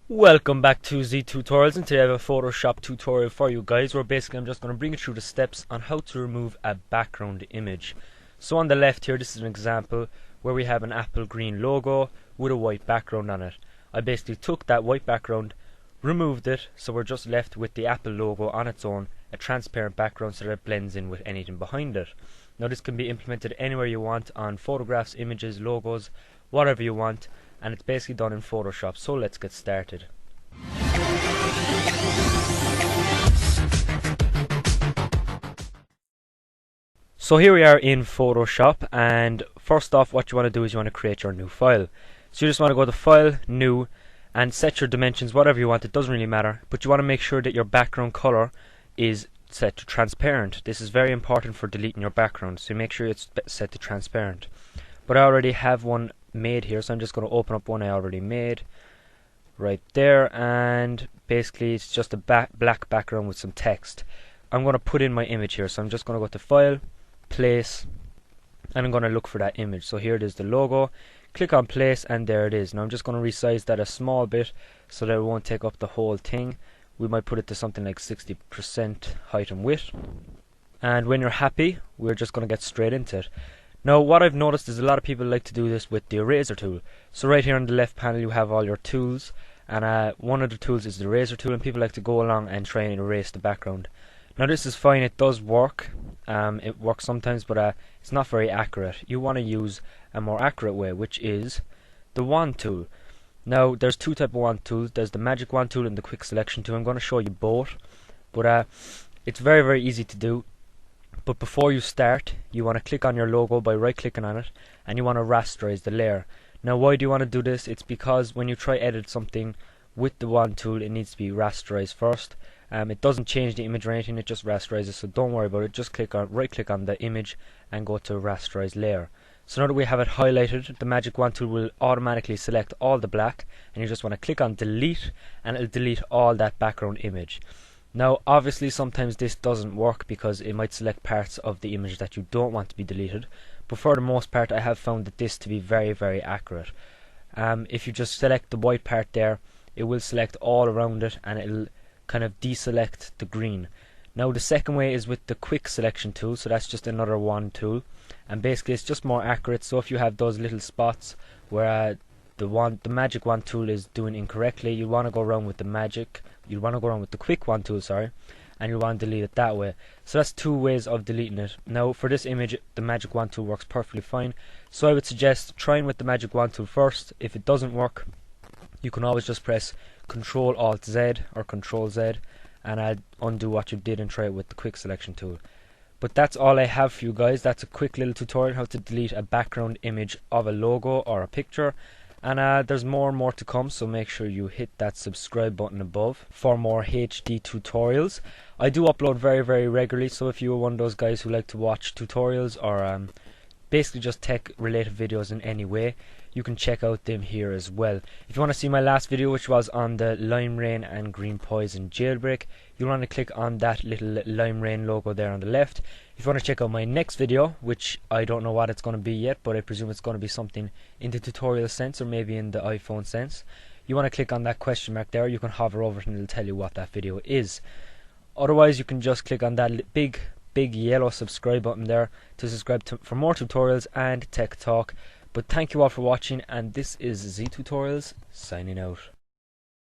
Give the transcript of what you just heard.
Welcome back to Z Tutorials, and today I have a Photoshop tutorial for you guys where basically I'm just going to bring you through the steps on how to remove a background image. So on the left here, this is an example where we have an apple green logo with a white background on it. I basically took that white background, removed it, so we're just left with the apple logo on its own, a transparent background so that it blends in with anything behind it. Now this can be implemented anywhere you want, on photographs, images, logos, whatever you want, and it's basically done in Photoshop. So let's get started. So here we are in Photoshop, and first off what you want to do is you want to create your new file. So you just want to go to File, New, and set your dimensions whatever you want. It doesn't really matter, but you want to make sure that your background color is set to transparent. This is very important for deleting your background, so make sure it's set to transparent. But I already have one made here, so I'm just going to open up one I already made right there, and basically it's just a black background with some text. I'm going to put in my image here, so I'm just going to go to File, Place, and I'm going to look for that image. So here it is, the logo. Click on Place, and there it is. Now I'm just going to resize that a small bit so that it won't take up the whole thing. We might put it to something like 60% height and width, and when you're happy we're just going to get straight into it. Now what I've noticed is a lot of people like to do this with the eraser tool. So right here on the left panel you have all your tools, and one of the tools is the eraser tool, and people like to go along and try and erase the background. Now this is fine, it does work, it works sometimes, but it's not very accurate. You want to use a more accurate way, which is the wand tool. Now there's two type of wand tools. There's the magic wand tool and the quick selection tool. I'm going to show you both, but it's very easy to do. But before you start, you want to click on your logo by right clicking on it, and you want to rasterize the layer. Now why do you want to do this? It's because when you try edit something with the wand tool, it needs to be rasterized first. It doesn't change the image or anything, it just rasterizes, so don't worry about it. Just right click on the image and go to rasterize layer. So now that we have it highlighted, the magic wand tool will automatically select all the black, and you just want to click on delete, and it'll delete all that background image. Now obviously sometimes this doesn't work because it might select parts of the image that you don't want to be deleted, but for the most part I have found that this to be very accurate. If you just select the white part there, it will select all around it, and it'll kind of deselect the green. Now the second way is with the quick selection tool, so that's just another wand tool, and basically it's just more accurate. So if you have those little spots where the magic wand tool is doing incorrectly, you want to go around with the quick wand tool, sorry, and you want to delete it that way. So that's two ways of deleting it. Now for this image the magic wand tool works perfectly fine, so I would suggest trying with the magic wand tool first. If it doesn't work, you can always just press Control Alt Z or Control Z, and I'll undo what you did and try it with the quick selection tool. But that's all I have for you guys. That's a quick little tutorial how to delete a background image of a logo or a picture, and there's more and more to come, so make sure you hit that subscribe button above for more HD tutorials. I do upload very regularly, so if you are one of those guys who like to watch tutorials or basically just tech related videos in any way, you can check out them here as well. If you want to see my last video, which was on the lime rain and green poison jailbreak, you want to click on that little lime rain logo there on the left. If you want to check out my next video, which I don't know what it's going to be yet, but I presume it's going to be something in the tutorial sense or maybe in the iPhone sense, you want to click on that question mark there. You can hover over it and it'll tell you what that video is. Otherwise you can just click on that big yellow subscribe button there to subscribe for more tutorials and tech talk. But thank you all for watching, and this is Z Tutorials signing out.